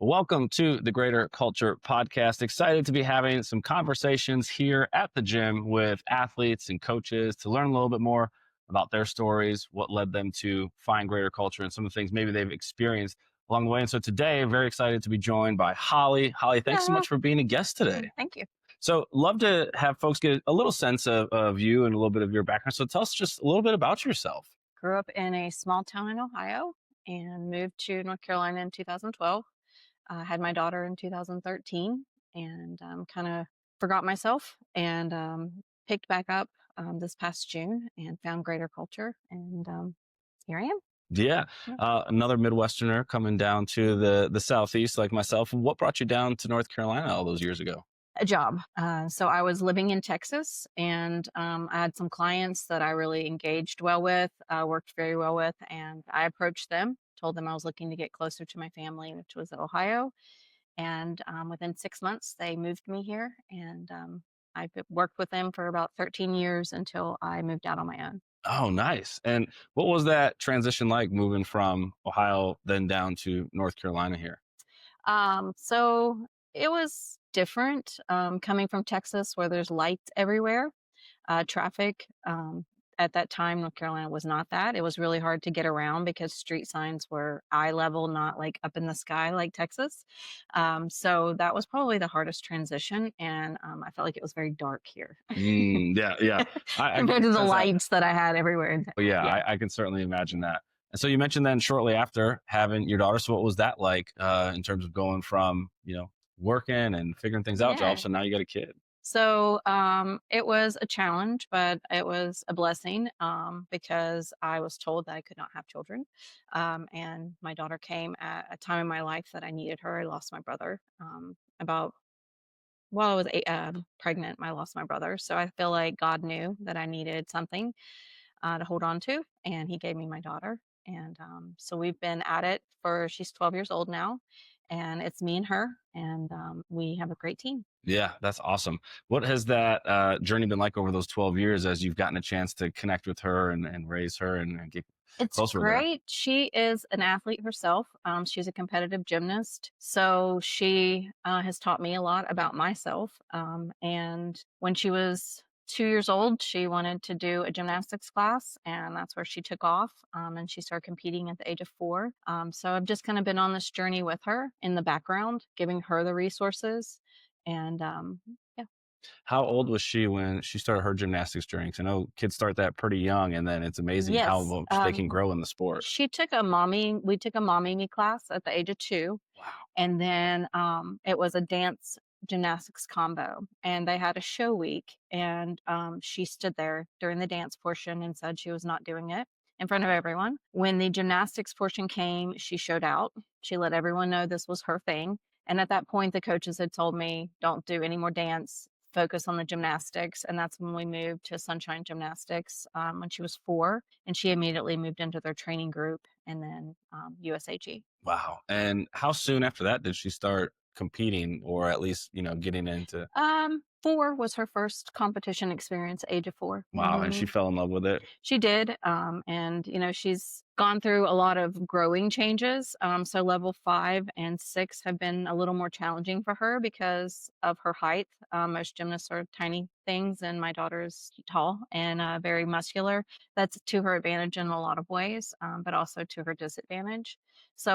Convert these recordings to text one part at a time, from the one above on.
Welcome to the Greater Culture podcast. Excited to be having some conversations here at the gym with athletes and coaches to learn a little bit more about their stories, what led them to find greater culture, and some of the things maybe they've experienced along the way. And so today, I'm very excited to be joined by Holly. Holly, thanks so Yeah, much for being a guest today. thank you. So, love to have folks get a little sense of you and a little bit of your background. So, tell us just a little bit about yourself. Grew up in a small town in Ohio and moved to North Carolina in 2012. Had my daughter in 2013 and kind of forgot myself and picked back up this past June and found greater culture. And here I am. Yeah, Yeah. another Midwesterner coming down to the Southeast like myself. What brought you down to North Carolina all those years ago? A job. So I was living in Texas and I had some clients that I really engaged well with, worked very well with, and I approached them, told them I was looking to get closer to my family, which was Ohio. And within 6 months, they moved me here, and worked with them for about 13 years until I moved out on my own. Oh, nice. And what was that transition like moving from Ohio then down to North Carolina here? So it was different coming from Texas, where there's lights everywhere. Traffic at that time, North Carolina was not that. It was really hard to get around because street signs were eye level, not like up in the sky like Texas. So that was probably the hardest transition, and I felt like it was very dark here Yeah, yeah. I compared can to the sense that. lights that I had everywhere. But yeah, Yeah. I can certainly imagine that. And so you mentioned then shortly after having your daughter. So what was that like in terms of going from, working and figuring things out, Yeah. jobs, so now you got a kid? So it was a challenge, but it was a blessing because I was told that I could not have children. And my daughter came at a time in my life that I needed her. I lost my brother about while I was pregnant. I lost my brother. So I feel like God knew that I needed something to hold on to, and He gave me my daughter. And so we've been at it she's 12 years old now, and it's me and her, and we have a great team. Yeah, that's awesome. What has that journey been like over those 12 years as you've gotten a chance to connect with her and raise her and get It's closer with her? great. She is an athlete herself. She's a competitive gymnast. So she has taught me a lot about myself. And when she was 2 years old, she wanted to do a gymnastics class, and that's where she took off. And she started competing at the age of 4. So I've just kind of been on this journey with her in the background, giving her the resources. And yeah. How old was she when she started her gymnastics journey? 'Cause I know kids start that pretty young, and then it's amazing how Yes. much they can grow in the sport. We took a mommy me class at the age of 2. Wow. And then it was a dance gymnastics combo, and they had a show week, and she stood there during the dance portion and said she was not doing it in front of everyone. When the gymnastics portion came, she showed out. She let everyone know this was her thing. And at that point, the coaches had told me, don't do any more dance, focus on the gymnastics. And that's when we moved to Sunshine Gymnastics when she was 4, and she immediately moved into their training group, and then USAG. Wow. And how soon after that did she start competing or at least, getting into? 4 was her first competition experience, age of 4. Wow. And she fell in love with it. She did, and, she's gone through a lot of growing changes, so level 5 and 6 have been a little more challenging for her because of her height. Most gymnasts are tiny things, and my daughter is tall and, very muscular. That's to her advantage in a lot of ways, but also to her disadvantage. So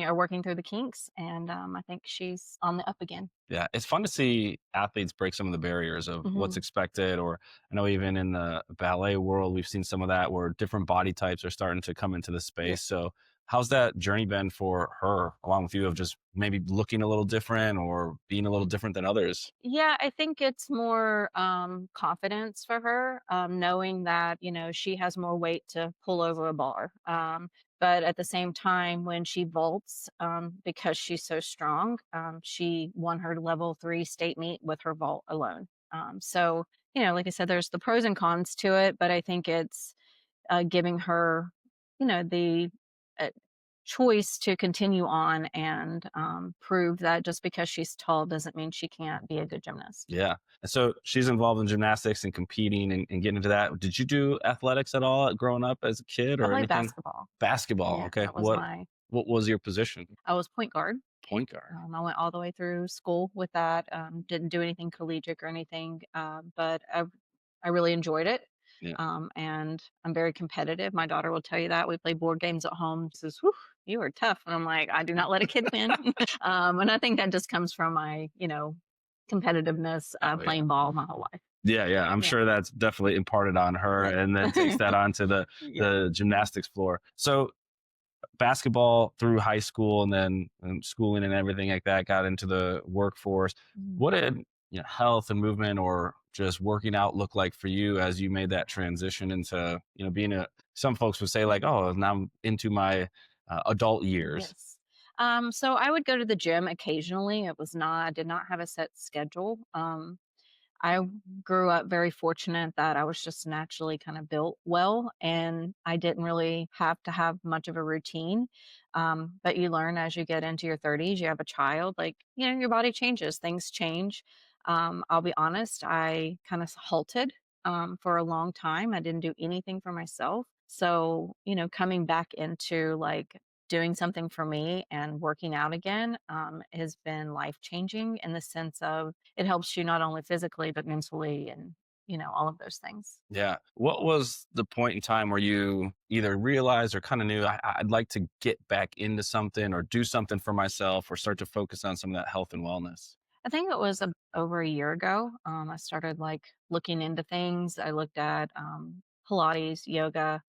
are working through the kinks, and, I think she's on the up again. Yeah, it's fun to see athletes break some of the barriers of what's Mhm. expected. Or I know even in the ballet world, we've seen some of that where different body types are starting to come into the Yeah. space. So, how's that journey been for her, along with you, of just maybe looking a little different or being a little different than others? Yeah, I think it's more confidence for her, knowing that, she has more weight to pull over a bar. But at the same time, when she vaults, because she's so strong, she won her level 3 state meet with her vault alone. So, like I said, there's the pros and cons to it, but I think it's giving her, the uh, choice to continue on and prove that just because she's tall doesn't mean she can't be a good gymnast. Yeah. And so she's involved in gymnastics and competing and getting into that. Did you do athletics at all growing up as a kid I or played anything? basketball. Basketball. Yeah, Okay. that was What my What was your position? I was point guard. Point guard. I went all the way through school with that. Didn't do anything collegiate or anything, but I really enjoyed it. Yeah. And I'm very competitive. My daughter will tell you that. We play board games at home. She says, "Whew, you are tough." And I'm like, I do not let a kid win. And I think that just comes from my, competitiveness, Oh yeah. playing ball my whole life. Yeah, yeah. I'm Yeah. sure that's definitely imparted on her and then takes that onto the Yeah. the gymnastics floor. So basketball through high school and then schooling and everything like that, got into the workforce. Mhm. What did health and movement or just working out look like for you as you made that transition into being a, some folks would say like, oh, now I'm into my adult years. Yes. So I would go to the gym occasionally. I did not have a set schedule. I grew up very fortunate that I was just naturally kind of built well, and I didn't really have to have much of a routine. But you learn as you get into your 30s, you have a child, like, your body changes, things change. I'll be honest, I kind of halted for a long time. I didn't do anything for myself. So, coming back into like doing something for me and working out again has been life changing in the sense of it helps you not only physically but mentally and all of those things. Yeah. What was the point in time where you either realized or kind of knew I'd like to get back into something or do something for myself or start to focus on some of that health and wellness? I think it was over a year ago. I started like looking into things. I looked at Pilates, yoga.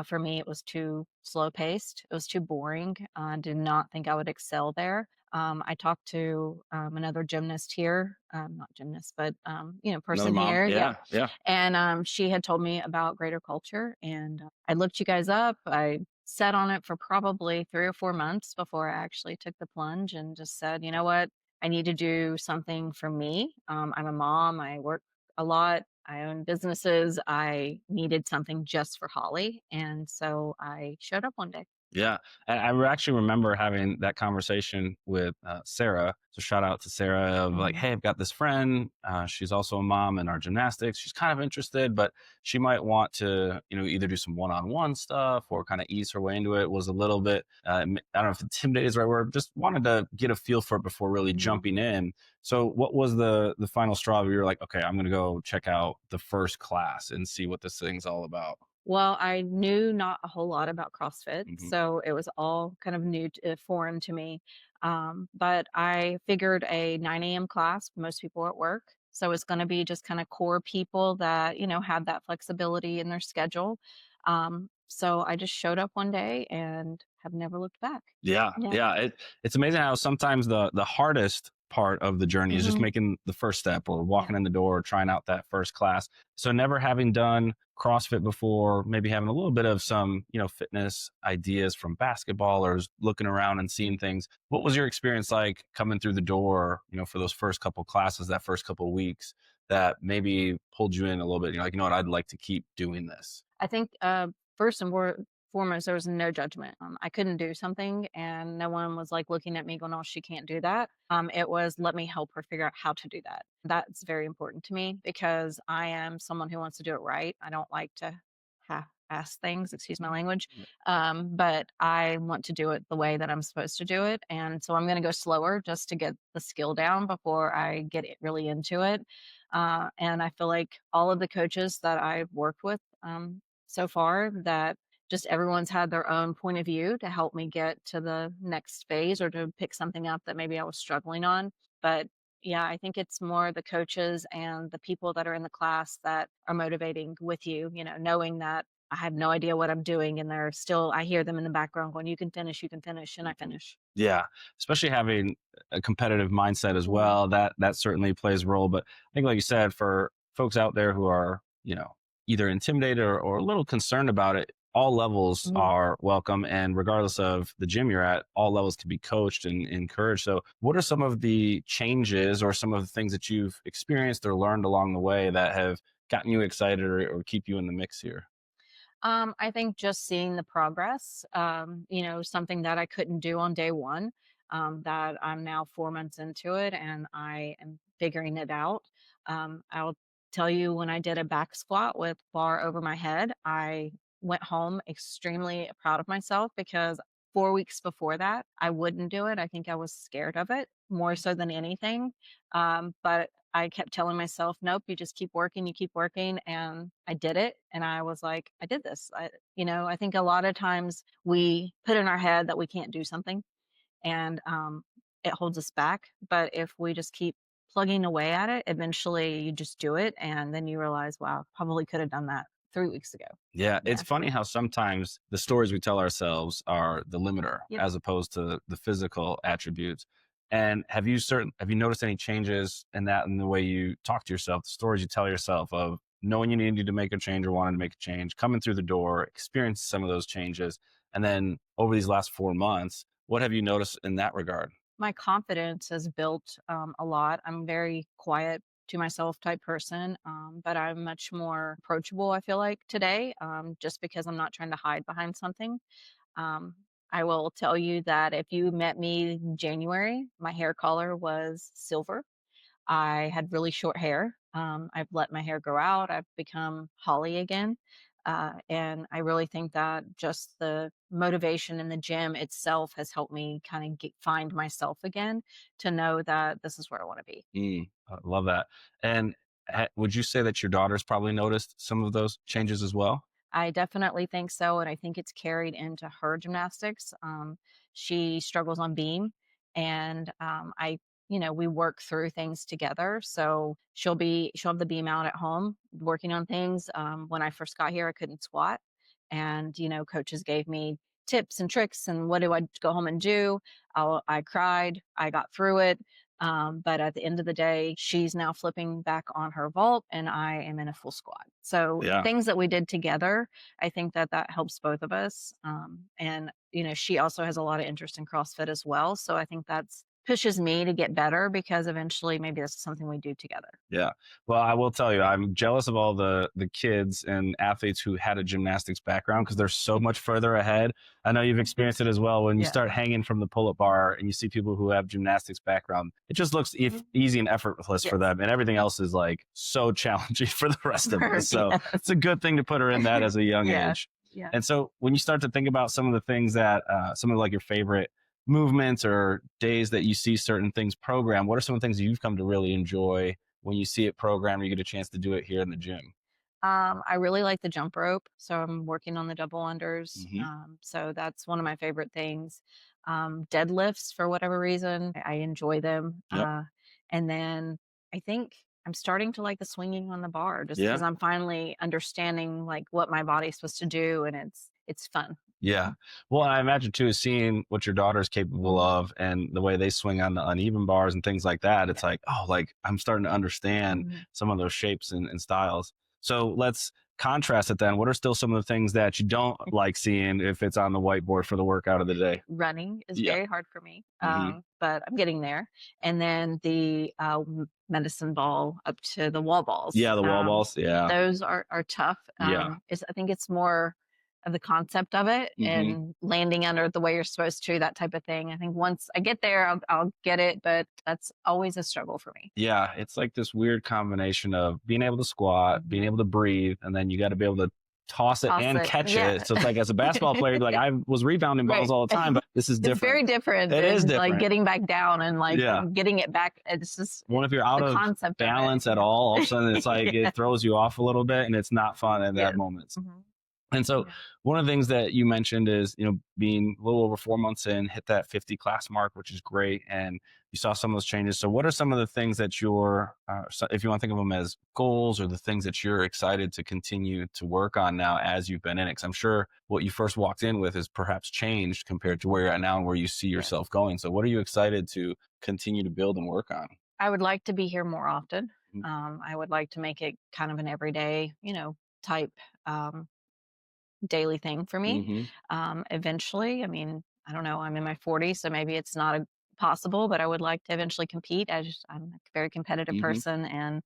For me, it was too slow paced. It was too boring. I did not think I would excel there. I talked to another gymnast here, not gymnast, but Another person mom. here. Yeah, Yeah. Yeah. and she had told me about Greater Culture, and I looked you guys up. I sat on it for probably 3 or 4 months before I actually took the plunge and just said, you know what, I need to do something for me. I'm a mom. I work a lot. I own businesses. I needed something just for Holly. And so I showed up one day. Yeah, and actually remember having that conversation with Sarah. So shout out to Sarah of like, Mhm. hey, I've got this friend. She's also a mom in our gymnastics. She's kind of interested, but she might want to, either do some one-on-one stuff or kind of ease her way into it. Was a little bit, I don't know if intimidated is the right word. Just wanted to get a feel for it before really Mhm. jumping in. So, what was the final straw where you're like, okay, I'm going to go check out the first class and see what this thing's all about? Well, I knew not a whole lot about CrossFit, Hmm. so it was all kind of new, foreign to me. But I figured a 9 a.m. class, most people are at work. So it's going to be just kind of core people that, have that flexibility in their schedule. So I just showed up one day and have never looked back. Yeah, Yeah. yeah. It's amazing how sometimes the hardest part of the journey is just Hmm. making the first step or Yeah. walking in the door, or trying out that first class. So never having done CrossFit before, maybe having a little bit of some, fitness ideas from basketball or looking around and seeing things. What was your experience like coming through the door, for those first couple classes, that first couple weeks that maybe pulled you in a little bit? You're like, what, I'd like to keep doing this. I think first and foremost, there was no judgment. I couldn't do something, and no one was like looking at me going, "Oh, she can't do that." It was let me help her figure out how to do that. That's very important to me because I am someone who wants to do it right. I don't like to half-ass things. Excuse my language, but I want to do it the way that I'm supposed to do it, and so I'm going to go slower just to get the skill down before I get it really into it. And I feel like all of the coaches that I've worked with. So far that just everyone's had their own point of view to help me get to the next phase or to pick something up that maybe I was struggling on. But yeah, I think it's more the coaches and the people that are in the class that are motivating with you, knowing that I have no idea what I'm doing and they're still, I hear them in the background going, you can finish, and I finish. Yeah, especially having a competitive mindset as Mhm. well. That certainly plays a role. But I think, like you said, for folks out there who are, either intimidated or a little concerned about it, all levels Mhm. are welcome. And regardless of the gym you're at, all levels can be coached and encouraged. So, what are some of the changes or some of the things that you've experienced or learned along the way that have gotten you excited or keep you in the mix here? I think just seeing the progress, something that I couldn't do on day one, that I'm now 4 months into it and I am figuring it out. I'll tell you, when I did a back squat with bar over my head, I went home extremely proud of myself because 4 weeks before that, I wouldn't do it. I think I was scared of it more so than anything. But I kept telling myself, nope, you just keep working, you keep working. And I did it. And I was like, I did this. I think a lot of times we put in our head that we can't do something and it holds us back. But if we just keep plugging away at it, eventually you just do it. And then you realize, wow, probably could have done that 3 weeks ago. Yeah, it's Yeah. funny how sometimes the stories we tell ourselves are the limiter Yep. as opposed to the physical attributes. And have you noticed any changes in that in the way you talk to yourself, the stories you tell yourself of knowing you needed to make a change or wanting to make a change, coming through the door, experience some of those changes, and then over these last 4 months, what have you noticed in that regard? My confidence has built a lot. I'm very quiet to myself type person, but I'm much more approachable, I feel like today, just because I'm not trying to hide behind something. Um, I will tell you that if you met me in January, my hair color was silver. I had really short hair. I've let my hair grow out. I've become Holly again. And I really think that just the motivation in the gym itself has helped me kind of find myself again to know that this is where I want to be. I love that. And would you say that your daughter's probably noticed some of those changes as well? I definitely think so, and I think it's carried into her gymnastics. She struggles on beam, and we work through things together. So she'll have the beam out at home, working on things. When I first got here, I couldn't squat, and coaches gave me tips and tricks, and what do I go home and do? I cried, I got through it. But at the end of the day, she's now flipping back on her vault and I am in a full squat. So Yeah. things that we did together, I think that that helps both of us. And, she also has a lot of interest in CrossFit as well. So I think that's pushes me to get better because eventually maybe this is something we do together. Yeah. Well, I will tell you, I'm jealous of all the kids and athletes who had a gymnastics background because they're so much further ahead. I know you've experienced it as well when you Yeah. start hanging from the pull-up bar and you see people who have gymnastics background. It just looks easy and effortless for Yes. them, and everything else is like so challenging for the rest of us. So Yes. it's a good thing to put her in that as a young Yeah. age. Yeah. And so when you start to think about some of the things that some of like your favorite movements or days that you see certain things programmed, what are some of the things you've come to really enjoy when you see it programmed or you get a chance to do it here in the gym? I really like the jump rope, so I'm working on the double unders. Hmm. So that's one of my favorite things. Deadlifts, for whatever reason, I enjoy them. Yep. And then I think I'm starting to like the swinging on the bar, just because Yeah. I'm finally understanding like what my body's supposed to do, and it's fun. Yeah. Well, I imagine too, seeing what your daughter's capable Mhm. of and the way they swing on the uneven bars and things like that, it's Yeah. like, oh, like I'm starting to understand Mhm. some of those shapes and styles. So let's contrast it then. What are still some of the things that you don't like seeing if it's on the whiteboard for the workout of the day? Running is Yeah. very hard for me, Hmm. but I'm getting there. And then the medicine ball up to the wall balls. Yeah. The wall balls. Yeah. Those are tough. Yeah. I think it's more of the concept of it Hmm. and landing under the way you're supposed to, that type of thing. I think once I get there, I'll get it, but that's always a struggle for me. Yeah, it's like this weird combination of being able to squat, being Mhm. able to breathe, and then you got to be able to toss it Toss and it. catch Yeah. it. So it's like as a basketball player, you'd be like, I was rebounding balls Right. all the time, but this is It's different. very different It is than like different. getting back down and like Yeah. getting it back. It's just One, if you're out the of concept of it. balance at all of a sudden it's like Yeah. it throws you off a little bit and it's not fun at that Yes. moment. Mhm. And so Yeah. one of the things that you mentioned is, being a little over 4 months in, hit that 50 class mark, which is great. And you saw some of those changes. So what are some of the things that if you want to think of them as goals or the things that you're excited to continue to work on now as you've been in it? Because I'm sure what you first walked in with is perhaps changed compared to where you're at now and where you see Yeah. yourself going. So what are you excited to continue to build and work on? I would like to be here more often. Mhm. I would like to make it kind of an everyday, type um, daily thing for me. Mhm. Eventually, I mean, I don't know, I'm in my 40s, so maybe it's not possible, but I would like to eventually compete. I'm a very competitive Mhm. person, and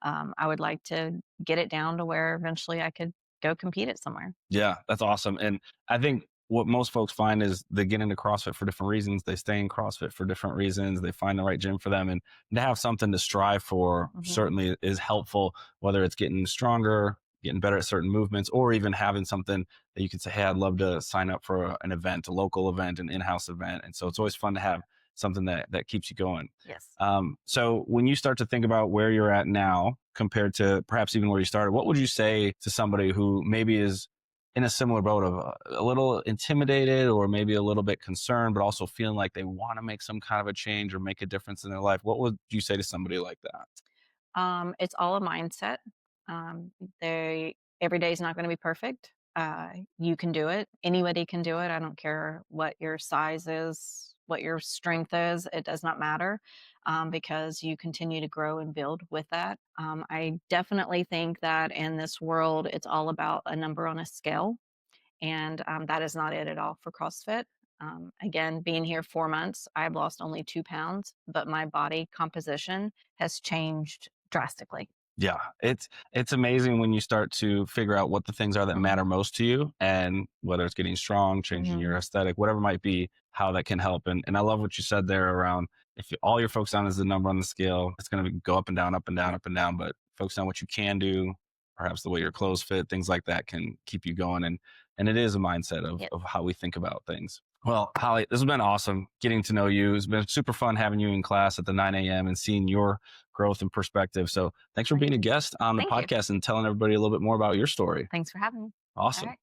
I would like to get it down to where eventually I could go compete it somewhere. Yeah, that's awesome. And I think what most folks find is they get into CrossFit for different reasons. They stay in CrossFit for different reasons. They find the right gym for them. And to have something to strive for Hmm. certainly is helpful, whether it's getting stronger, getting better at certain movements, or even having something that you can say, hey, I'd love to sign up for an event, a local event, an in-house event. And so it's always fun to have something that keeps you going. Yes. So when you start to think about where you're at now compared to perhaps even where you started, what would you say to somebody who maybe is in a similar boat of a little intimidated or maybe a little bit concerned, but also feeling like they want to make some kind of a change or make a difference in their life? What would you say to somebody like that? It's all a mindset. They Every day is not going to be perfect. You can do it. Anybody can do it. I don't care what your size is, what your strength is. It does not matter, because you continue to grow and build with that. I definitely think that in this world, it's all about a number on a scale, and that is not it at all for CrossFit. Again, being here 4 months, I've lost only 2 pounds, but my body composition has changed drastically. Yeah, it's amazing when you start to figure out what the things are that matter Mhm, most to you, and whether it's getting strong, changing mhm. your aesthetic, whatever it might be, how that can help. And I love what you said there around if all you're focused on is the number on the scale, it's going to go up and down, up and down, up and down. But focus on what you can do, perhaps the way your clothes fit, things like that can keep you going. And it is a mindset Yes, of how we think about things. Well, Holly, this has been awesome getting to know you. It's been super fun having you in class at the 9 a.m. and seeing your growth and perspective. So thanks for thank being a you. guest on the Thank you. podcast and telling everybody a little bit more about your story. Thanks for having me. All Awesome. right.